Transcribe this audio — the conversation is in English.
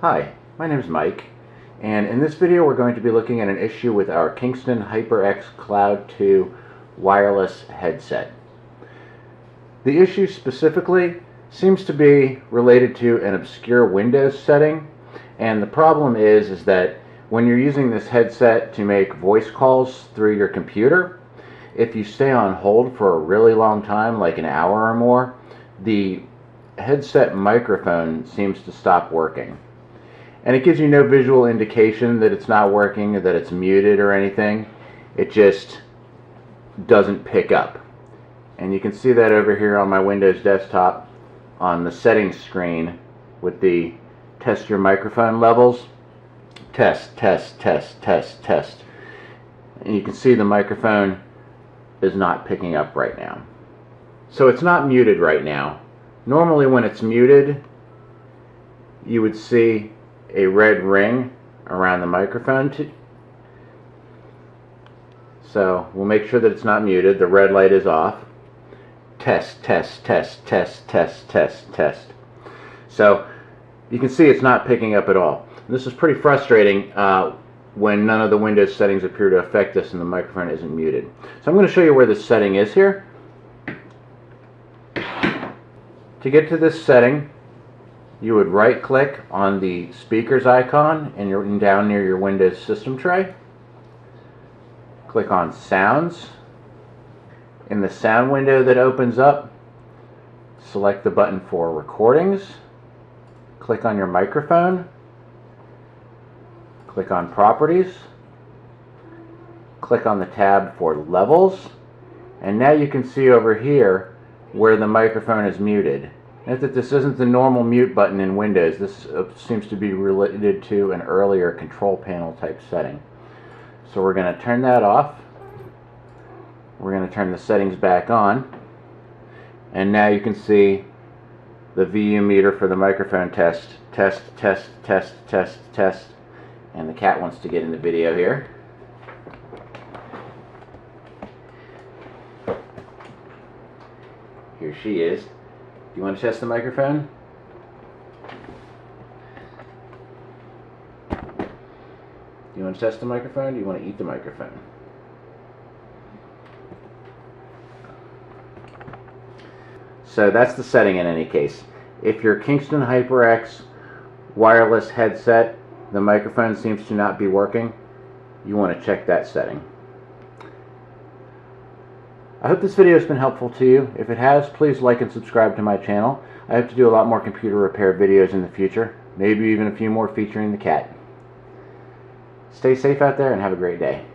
Hi, my name is Mike, and in this video we're going to be looking at an issue with our Kingston HyperX Cloud II wireless headset. The issue specifically seems to be related to an obscure Windows setting, and the problem is that when you're using this headset to make voice calls through your computer, if you stay on hold for a really long time, like an hour or more, the headset microphone seems to stop working. And it gives you no visual indication that it's not working or that it's muted or anything. It just doesn't pick up. And you can see that over here on my Windows desktop on the settings screen with the test your microphone levels. Test, test, test, test, test. And you can see the microphone is not picking up right now. So it's not muted right now. Normally when it's muted, you would see a red ring around the microphone. So we'll make sure that it's not muted. The red light is off. Test, test, test, test, test, test, test. So you can see it's not picking up at all. This is pretty frustrating when none of the Windows settings appear to affect this and the microphone isn't muted. So I'm going to show you where this setting is here. To get to this setting, you would right click on the speakers icon and down near your Windows system tray. Click on sounds. In the sound window that opens up, select the button for recordings. Click on your microphone. Click on properties. Click on the tab for levels. And now you can see over here where the microphone is muted. Note that this isn't the normal mute button in Windows. This seems to be related to an earlier control panel type setting. So we're going to turn that off. We're going to turn the settings back on. And now you can see the VU meter for the microphone test. Test, test, test, test, test. And the cat wants to get in the video here. Here she is. Do you want to test the microphone? Do you want to test the microphone? Do you want to eat the microphone? So that's the setting in any case. If your Kingston HyperX wireless headset, the microphone seems to not be working, you want to check that setting. I hope this video has been helpful to you. If it has, please like and subscribe to my channel. I hope to do a lot more computer repair videos in the future, maybe even a few more featuring the cat. Stay safe out there and have a great day.